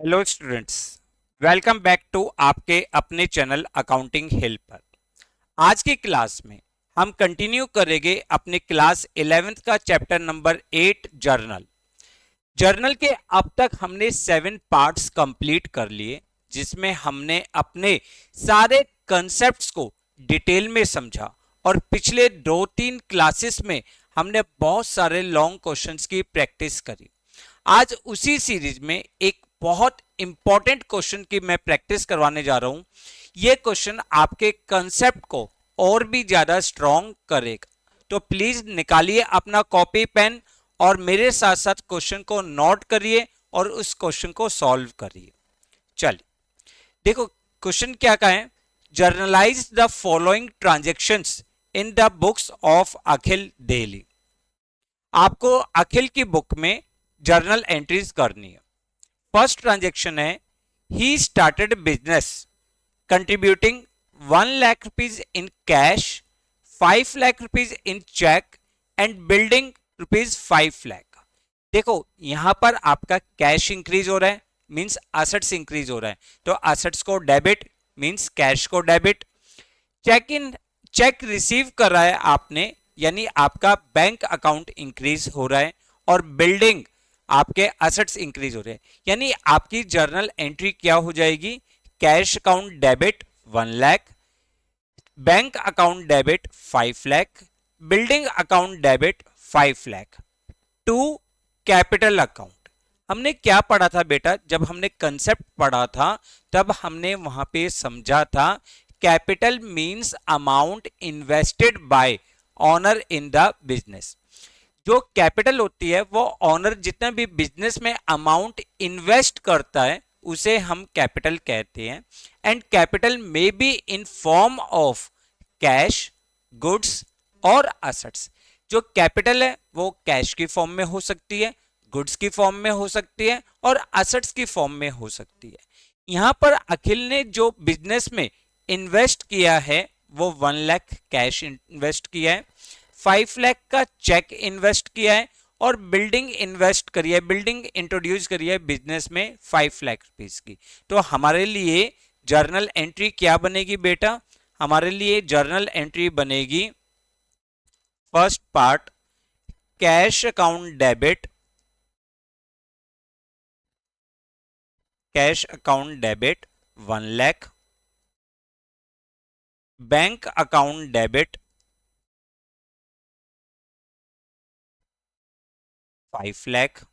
Hello students, welcome back to आपके अपने channel accounting helper. आज की क्लास में हम कंटिन्यू करेंगे अपने क्लास 11th का चैप्टर नंबर 8 जर्नल। जर्नल के अब तक हमने 7 पार्ट्स कंप्लीट कर लिए, जिसमें हमने अपने सारे कंसेप्ट्स को डिटेल में समझा और पिछले 2-3 क्लासेस में हमने बहुत सारे लॉन्ग क्वेश्चंस की प्रैक्टिस करी। आज उसी सीरीज में एक बहुत इंपॉर्टेंट क्वेश्चन की मैं प्रैक्टिस करवाने जा रहा हूं। यह क्वेश्चन आपके कंसेप्ट को और भी ज्यादा स्ट्रॉन्ग करेगा, तो प्लीज निकालिए अपना कॉपी पेन और मेरे साथ साथ क्वेश्चन को नोट करिए और उस क्वेश्चन को सॉल्व करिए। चलिए देखो, क्वेश्चन क्या का है। Generalized the following transactions in the books of Akhil daily. आपको अखिल की बुक में जर्नल एंट्रीज करनी है। फर्स्ट ट्रांजेक्शन है, he started business contributing 1 lakh rupees in cash, 5 lakh rupees in cheque and building rupees 5 lakh. देखो यहां पर आपका कैश इंक्रीज हो रहा है, मींस एसेट्स इंक्रीज हो रहा है, तो एसेट्स को डेबिट मींस कैश को डेबिट। चेक रिसीव कर रहा है आपने, यानी आपका बैंक अकाउंट इंक्रीज हो रहा है, और बिल्डिंग आपके एसेट्स इंक्रीज हो रहे हैं, यानी आपकी जर्नल एंट्री क्या हो जाएगी। Cash account debit 1 lakh, bank account debit 5 lakh, building account debit 5 lakh. To capital account. हमने क्या पढ़ा था बेटा, जब हमने कंसेप्ट पढ़ा था तब हमने वहां पे समझा था capital means amount invested bye honour in the business. जो कैपिटल होती है वो ऑनर जितना भी बिजनेस में अमाउंट इन्वेस्ट करता है उसे हम कैपिटल कहते हैं। And capital may be in form of cash, goods और एसेट्स। जो कैपिटल है वो कैश की फॉर्म में हो सकती है, गुड्स की फॉर्म में हो सकती है और एसेट्स की फॉर्म में हो सकती है। यहां पर अखिल ने जो बिजनेस में इन्वेस्ट किया है वो 1 लाख कैश इन्वेस्ट किया है, 5 लाख का चेक इन्वेस्ट किया है और बिल्डिंग इन्वेस्ट करी है, बिल्डिंग इंट्रोड्यूस करी है बिजनेस में 5 लाख रुपीस की। तो हमारे लिए जर्नल एंट्री क्या बनेगी बेटा, हमारे लिए जर्नल एंट्री बनेगी first part cash account debit, cash account debit 1 lakh, bank account debit 5 lakh,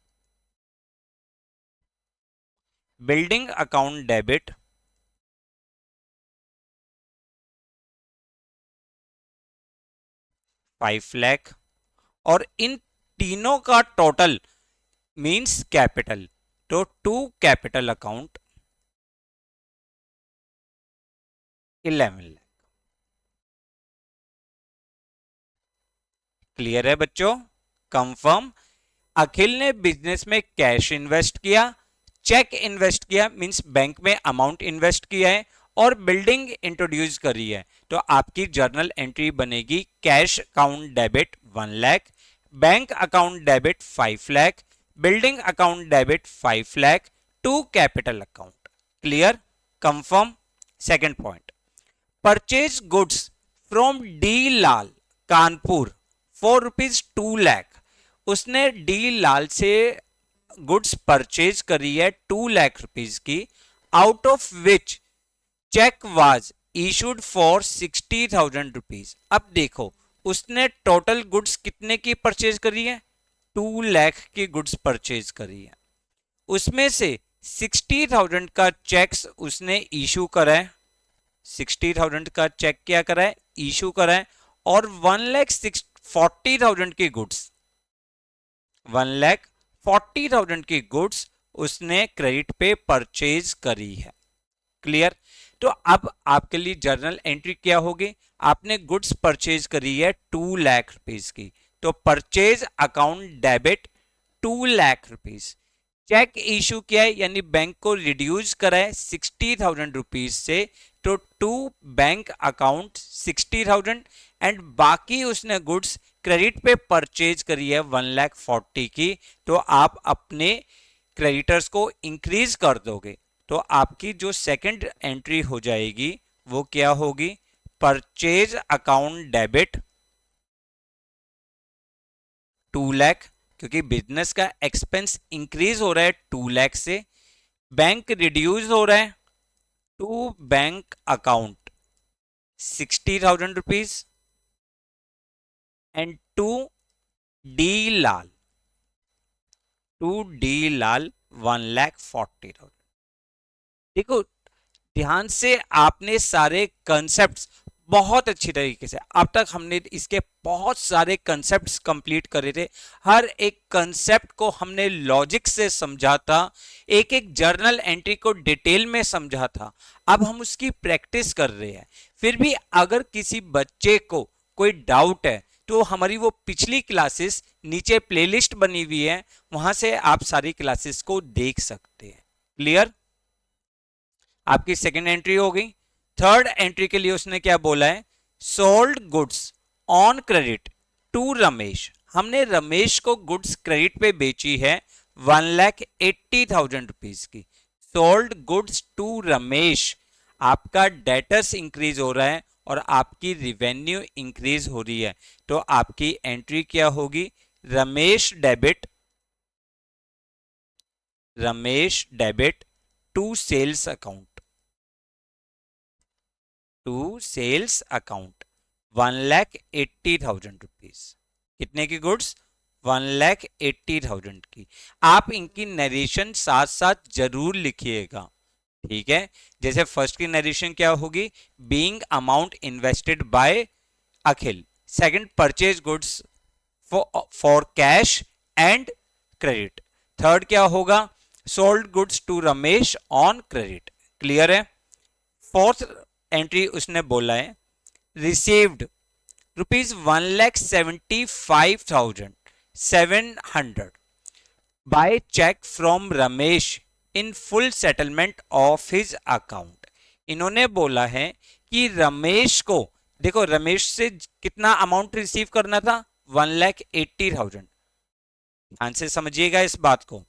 building account debit 5 lakh, और इन तीनों का टोटल मींस कैपिटल, तो to capital account 11 lakh. Clear है बच्चों, कंफर्म। अखिल ने बिजनेस में कैश इन्वेस्ट किया, चेक इन्वेस्ट किया मींस बैंक में अमाउंट इन्वेस्ट किया है और बिल्डिंग इंट्रोड्यूस करी है, तो आपकी जर्नल एंट्री बनेगी cash account debit 1 lakh, bank account debit 5 lakh, building account debit 5 lakh, to capital account. Clear, confirm. Second point, purchase goods from D Lal Kanpur for rupees 2 lakh. उसने डी लाल से गुड्स परचेज करी है 2 लाख रुपीज की, out of which cheque was issued for 60,000 rupees. अब देखो उसने total goods कितने की परचेज करी है, 2 लाख की गुड्स परचेज करी है, उसमें से 60,000 का चेक्स उसने इशू करा है, 60,000 का चेक क्या करा है, इशू करा है, और 1,40,000 की गुड्स, 1,40,000 की गुड्स उसने क्रेडिट पे परचेज करी है। क्लियर। तो अब आपके लिए जर्नल एंट्री क्या होगी, आपने गुड्स परचेज करी है 2 लाख रुपीज की, तो purchase account debit 2 lakh rupees, cheque issue किया है यानी बैंक को रिड्यूस करा है 60,000 रुपीज से, तो टू बैंक अकाउंट 60,000, एंड बाकी उसने गुड्स क्रेडिट पे परचेज करी है 1,40,000 की, तो आप अपने क्रेडिटर्स को इंक्रीज कर दोगे तो आपकी जो सेकंड एंट्री हो जाएगी वो क्या होगी, परचेज अकाउंट डेबिट 2 लाख, क्योंकि बिजनेस का एक्सपेंस इंक्रीज हो रहा है 2 लाख से, बैंक रिड्यूस हो रहा है to bank account 60,000 rupees and D Lal to D Lal 1,40,000। देखो ध्यान से, आपने सारे कंसेप्ट्स बहुत अच्छी तरीके से, अब तक हमने इसके बहुत सारे कंसेप्ट्स कंप्लीट करे थे, हर एक कंसेप्ट को हमने लॉजिक से समझा था, एक एक जर्नल एंट्री को डिटेल में समझा था। अब हम उसकी प्रैक्टिस कर रहे हैं। फिर भी अगर किसी बच्चे को कोई डाउट है तो हमारी वो पिछली क्लासेस नीचे प्लेलिस्ट बनी हुई है, वहां से आप सारी क्लासेस को देख सकते हैं। क्लियर? आपकी सेकेंड एंट्री हो गई। थर्ड एंट्री के लिए उसने क्या बोला है, sold goods on credit to Ramesh. हमने रमेश को गुड्स क्रेडिट पे बेची है 1,80,000 रुपीज की। सोल्ड गुड्स टू रमेश, आपका डेटर्स इंक्रीज हो रहा है और आपकी रिवेन्यू इंक्रीज हो रही है, तो आपकी एंट्री क्या होगी, Ramesh debit to sales account, to sales account 1,80,000 rupees. कितने की गुड्स, 1,80,000 की। आप इनकी नरेशन साथ साथ जरूर लिखिएगा, ठीक है। जैसे फर्स्ट की नरेशन क्या होगी, being amount invested by Akhil. Second, purchase goods for cash and credit. Third क्या होगा, sold goods to Ramesh on credit. Clear है? फोर्थ एंट्री उसने बोला है, received ₹1,75,700 by cheque from Ramesh in full settlement of his account. इन्होंने बोला है कि रमेश को, देखो रमेश से कितना अमाउंट रिसीव करना था, 1,80,000। ध्यान से समझिएगा इस बात को।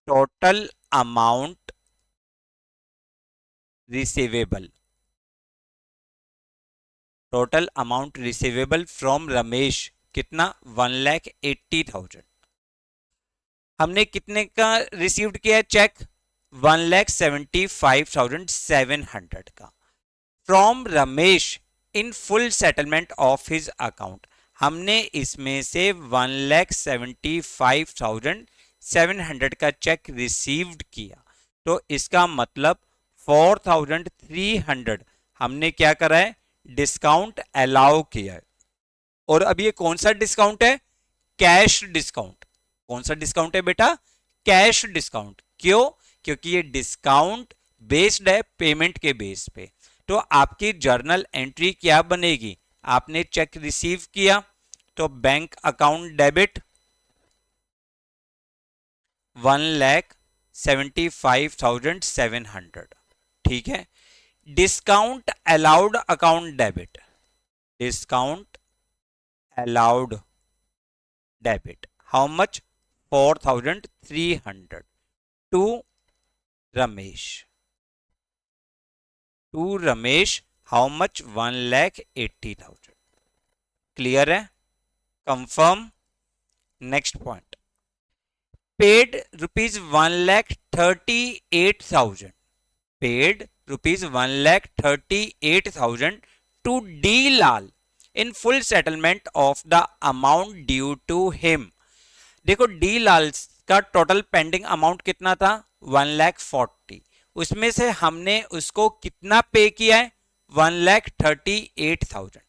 Total amount receivable, total amount receivable from Ramesh कितना, 1,80,000। हमने कितने का रिसीव्ड किया चेक, 1,75,700 का from Ramesh in full settlement of his account. हमने इसमें से 1,75,700 का चेक रिसीव्ड किया, तो इसका मतलब 4,300 हमने क्या करा है, डिस्काउंट अलाउ किया है। और अब ये कौन सा डिस्काउंट है, कैश डिस्काउंट। कौन सा डिस्काउंट है बेटा, कैश डिस्काउंट। क्यों? क्योंकि ये डिस्काउंट बेस्ड है पेमेंट के बेस पे। तो आपकी जर्नल एंट्री क्या बनेगी, आपने चेक रिसीव किया तो बैंक अकाउंट डेबिट 1,75,700, ठीक है। Discount allowed account debit, discount allowed debit how much, 4,300 to Ramesh, how much, 1,80,000। Clear है? Confirm. Next point, paid ₹1,38,000, paid ₹1,38,000 to D Lal in full settlement of the amount due to him। देखो D लाल का total pending amount कितना था, 1,40,000। उसमें से हमने उसको कितना पे किया है, 1,38,000।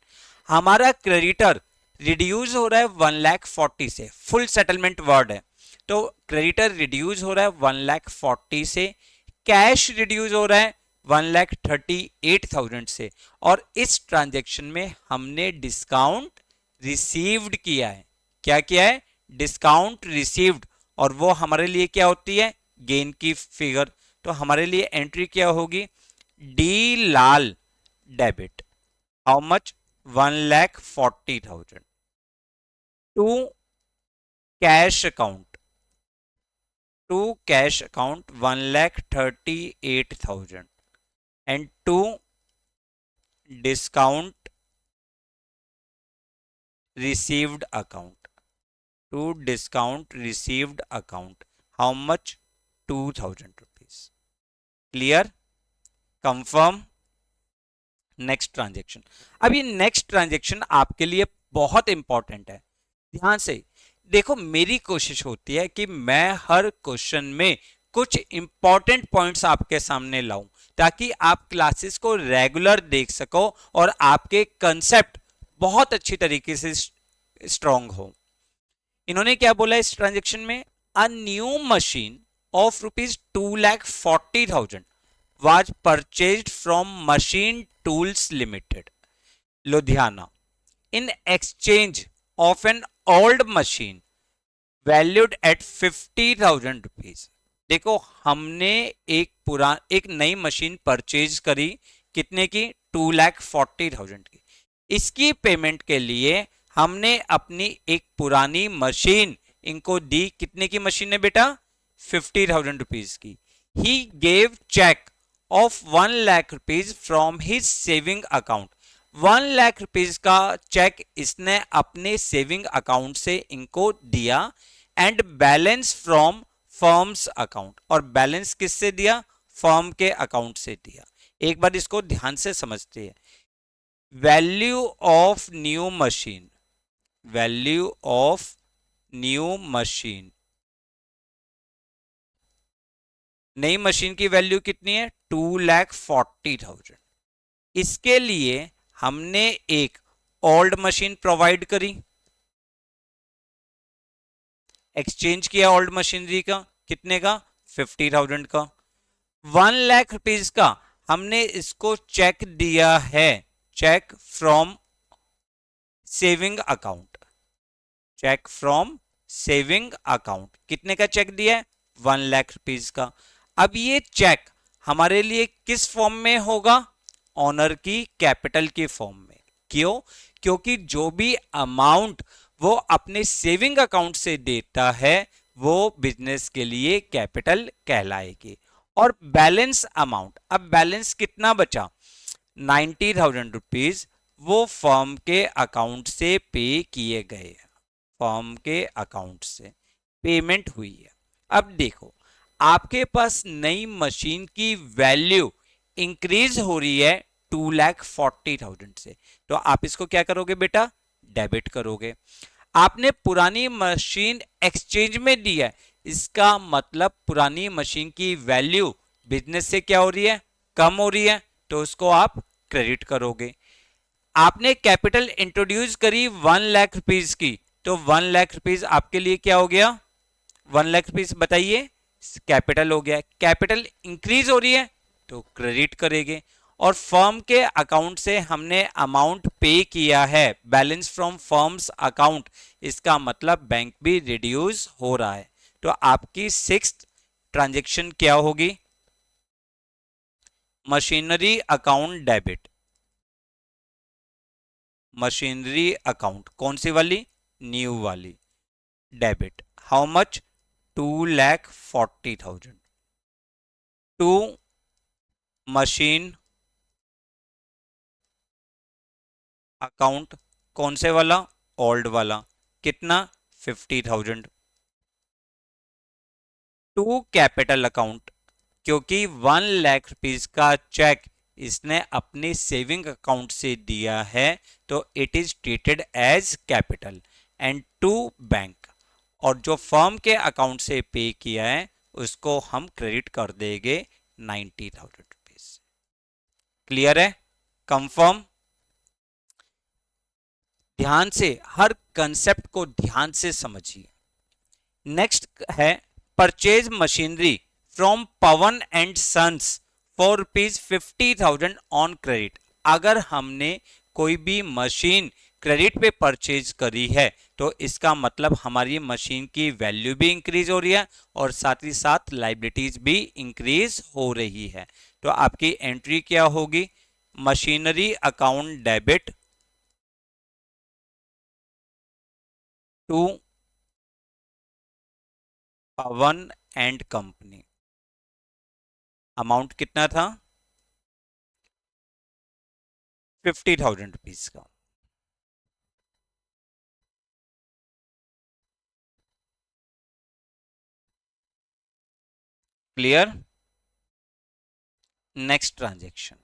हमारा क्रेडिटर रिड्यूस हो रहा है 1,40,000 से, फुल सेटलमेंट वर्ड है तो क्रेडिटर रिड्यूस हो रहा है 1,40,000 से, कैश रिड्यूस हो रहा है 1,38,000 से, और इस ट्रांजैक्शन में हमने डिस्काउंट रिसीव्ड किया है। क्या किया है, डिस्काउंट रिसीव्ड, और वो हमारे लिए क्या होती है, गेन की फिगर। तो हमारे लिए एंट्री क्या होगी, D Lal debit how much, 1,40,000 to cash account to cash account 1,38,000 and to discount received account. To discount received account, how much? 2,000 rupees. Clear? Confirm. Next transaction. अब ये नेक्स्ट ट्रांजेक्शन आपके लिए बहुत इंपॉर्टेंट है, ध्यान से देखो। मेरी कोशिश होती है कि मैं हर क्वेश्चन में कुछ इंपॉर्टेंट पॉइंट्स आपके सामने लाऊं, ताकि आप क्लासेस को रेगुलर देख सको और आपके कंसेप्ट बहुत अच्छी तरीके से स्ट्रांग हो। इन्होंने क्या बोला इस ट्रांजेक्शन में? A new machine of ₹2,40,000 was purchased from Machine Tools Limited, Ludhiana, in exchange of an old machine valued at 50,000 rupees. देखो, हमने एक नई मशीन परचेज करी, कितने की? 2,40,000 की। इसकी पेमेंट के लिए हमने अपनी एक पुरानी मशीन इनको दी। कितने की मशीन है बेटा? 50,000 रुपीज की। He gave cheque of 1 lakh rupees from his saving account. 1 lakh rupees का चेक इसने अपने सेविंग अकाउंट से इनको दिया। And balance from firm's account, और बैलेंस किससे दिया? फर्म के अकाउंट से दिया। एक बार इसको ध्यान से समझते हैं। Value of new machine, value of new machine, नई मशीन की वैल्यू कितनी है? 2,40,000। इसके लिए हमने एक ओल्ड मशीन प्रोवाइड करी, एक्सचेंज किया ओल्ड मशीनरी का, कितने का? 50,000 का। 1 लाख रुपीज का हमने इसको चेक दिया है, cheque from saving account, cheque from saving account. कितने का चेक दिया है? 1 लाख रुपीज का। अब ये चेक हमारे लिए किस फॉर्म में होगा? ऑनर की कैपिटल के फॉर्म में। क्यों? क्योंकि जो भी अमाउंट वो अपने सेविंग अकाउंट से देता है वो बिजनेस के लिए कैपिटल कहलाएगी। और बैलेंस अमाउंट, अब बैलेंस कितना बचा? 90,000 रुपीज वो फर्म के अकाउंट से पे किए गए, फर्म के अकाउंट से पेमेंट हुई है। अब देखो, आपके पास नई मशीन की वैल्यू इंक्रीज हो रही है 2,40,000 से, तो आप इसको क्या करोगे बेटा? डेबिट करोगे। आपने पुरानी मशीन एक्सचेंज में दी है, इसका मतलब पुरानी मशीन की वैल्यू बिजनेस से क्या हो रही है? कम हो रही है, तो उसको आप क्रेडिट करोगे। आपने कैपिटल इंट्रोड्यूस करी 1 लाख रुपीज की, तो 1 लाख रुपीज आपके लिए क्या हो गया? 1 लाख रुपीज बताइए, कैपिटल हो गया। कैपिटल इंक्रीज हो रही है तो क्रेडिट करेंगे। और फर्म के अकाउंट से हमने अमाउंट पे किया है, बैलेंस फ्रॉम फर्म्स अकाउंट, इसका मतलब बैंक भी रिड्यूस हो रहा है। तो आपकी 6th ट्रांजेक्शन क्या होगी? Machinery account debit. Machinery account कौन सी वाली? न्यू वाली। Debit how much? 2,40,000 to machine account, कौन से वाला? ओल्ड वाला। कितना? 50,000। टू कैपिटल अकाउंट, क्योंकि 1 लाख रुपीज का चेक इसने अपने सेविंग अकाउंट से दिया है, तो it is treated as capital. And to bank, और जो फर्म के अकाउंट से पे किया है उसको हम क्रेडिट कर देंगे 90,000 रुपीज। क्लियर है? कंफर्म? ध्यान से हर कंसेप्ट को ध्यान से समझिए। नेक्स्ट है purchase machinery from Pawan and sons for ₹50,000 on credit. अगर हमने कोई भी मशीन क्रेडिट पे परचेज करी है तो इसका मतलब हमारी मशीन की वैल्यू भी इंक्रीज हो रही है और साथ ही साथ लाइबिलिटीज भी इंक्रीज हो रही है। तो आपकी एंट्री क्या होगी? Machinery account debit to Pawan and company. Amount कितना था? 50,000 रुपीज का। Clear? Next transaction,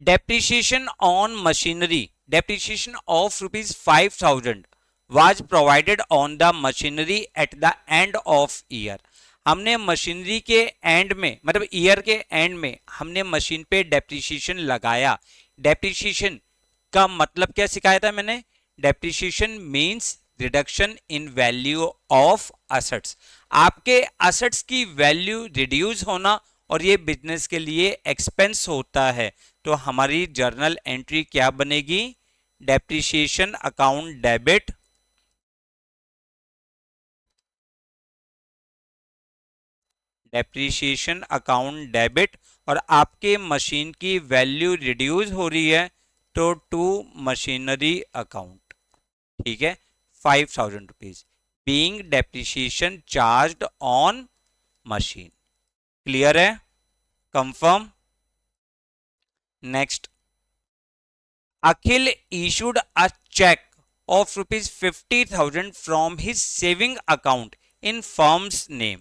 depreciation on machinery, depreciation of rupees 5,000 was provided on the machinery at the end of year। हमने मशीनरी के एंड में, मतलब ईयर के एंड में हमने मशीन पे डेप्रिसिएशन लगाया। डेप्रिसिएशन का मतलब क्या सिखाया था मैंने? Depreciation means reduction in value of assets. आपके असेट्स की वैल्यू रिड्यूस होना, और ये बिजनेस के लिए एक्सपेंस होता है। तो हमारी जर्नल एंट्री क्या बनेगी? Depreciation account debit, depreciation account debit, और आपके मशीन की वैल्यू रिड्यूस हो रही है तो टू मशीनरी अकाउंट। ठीक है, 5,000 rupees being depreciation charged on machine. Clear है? Confirm? Next, Akhil issued a check of rupees 50,000 from his saving account in firm's name।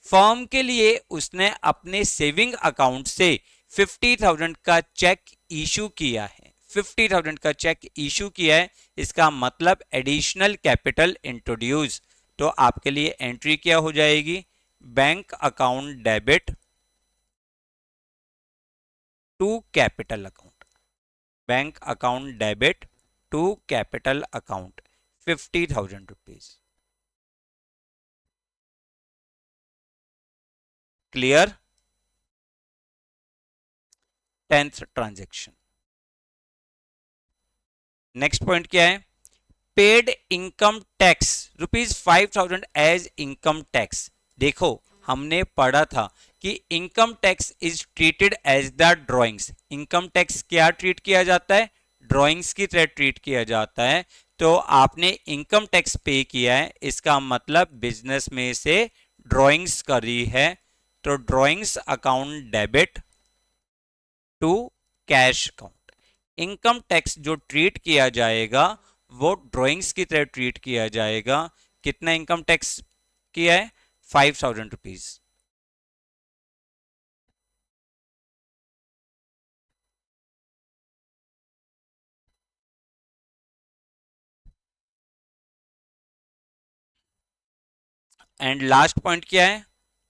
Firm के लिए उसने अपने सेविंग अकाउंट से 50,000 का चेक इशू किया है। 50,000 का चेक इशू किया है, इसका मतलब एडिशनल कैपिटल इंट्रोड्यूस। तो आपके लिए एंट्री क्या हो जाएगी? Bank account debit to capital account, bank account debit to capital account 50,000 rupees. Clear? 10th transaction, next point क्या है? Paid income tax rupees 5,000 as income tax. देखो हमने पढ़ा था कि income tax is treated as the drawings. Income tax क्या treat किया जाता है? ड्रॉइंग्स की तरह ट्रीट किया जाता है। तो आपने इनकम टैक्स पे किया है, इसका मतलब बिजनेस में से ड्रॉइंग्स करी है। तो drawings account debit to cash account. Income tax जो ट्रीट किया जाएगा वो ड्रॉइंग्स की तरह ट्रीट किया जाएगा। कितना इनकम टैक्स किया है? 5,000 रुपीज। एंड लास्ट पॉइंट क्या है?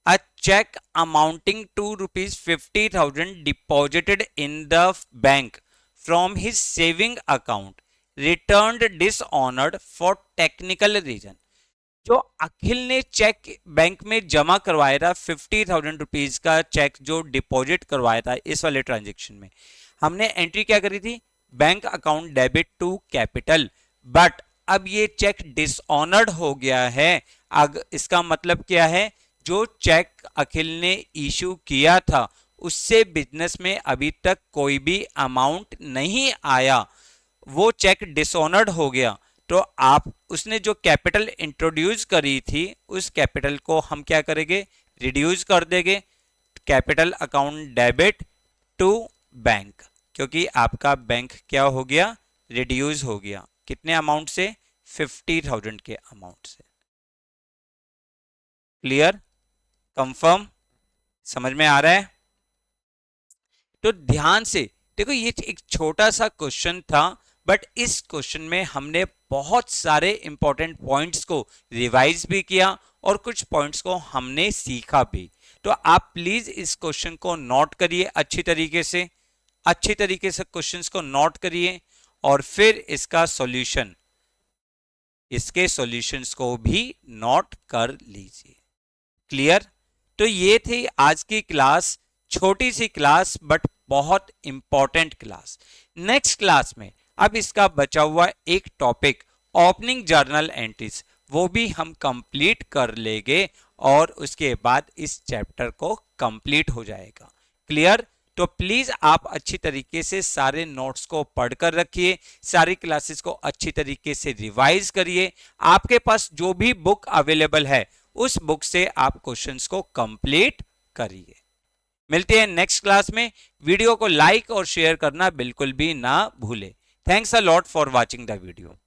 A cheque amounting to rupees 50,000 deposited in the bank from his saving account returned dishonoured for technical reason. जो अखिल ने चेक बैंक में जमा करवाया था, 50,000 रुपीज का चेक जो डिपॉजिट करवाया था, इस वाले ट्रांजेक्शन में हमने एंट्री क्या करी थी? Bank account debit to capital. But अब ये चेक डिसऑनर्ड हो गया है। इसका मतलब क्या है? जो चेक अखिल ने इशू किया था उससे बिजनेस में अभी तक कोई भी अमाउंट नहीं आया, वो चेक डिसऑनर्ड हो गया। तो आप उसने जो कैपिटल इंट्रोड्यूस करी थी उस कैपिटल को हम क्या करेंगे? रिड्यूस कर देंगे। Capital account debit to bank, क्योंकि आपका बैंक क्या हो गया? रिड्यूस हो गया। कितने अमाउंट से? 50,000 के अमाउंट से। क्लियर? कंफर्म? समझ में आ रहा है? तो ध्यान से देखो, ये एक छोटा सा क्वेश्चन था, बट इस क्वेश्चन में हमने बहुत सारे इंपॉर्टेंट पॉइंट्स को रिवाइज भी किया और कुछ पॉइंट्स को हमने सीखा भी। तो आप प्लीज इस क्वेश्चन को नोट करिए अच्छी तरीके से क्वेश्चंस को नोट करिए और फिर इसका सॉल्यूशन, इसके सॉल्यूशंस को भी नोट कर लीजिए। क्लियर? तो ये थी आज की क्लास, छोटी सी क्लास बट बहुत इंपॉर्टेंट क्लास। नेक्स्ट क्लास में अब इसका बचा हुआ एक टॉपिक ओपनिंग जर्नल एंट्रीज, वो भी हम कंप्लीट कर लेंगे और उसके बाद इस चैप्टर को कंप्लीट हो जाएगा। क्लियर? तो प्लीज आप अच्छी तरीके से सारे नोट्स को पढ़कर रखिए, सारी क्लासेस को अच्छी तरीके से रिवाइज करिए। आपके पास जो भी बुक अवेलेबल है उस बुक से आप क्वेश्चंस को कंप्लीट करिए। मिलते हैं नेक्स्ट क्लास में। वीडियो को लाइक और शेयर करना बिल्कुल भी ना भूले। Thanks a lot for watching the video.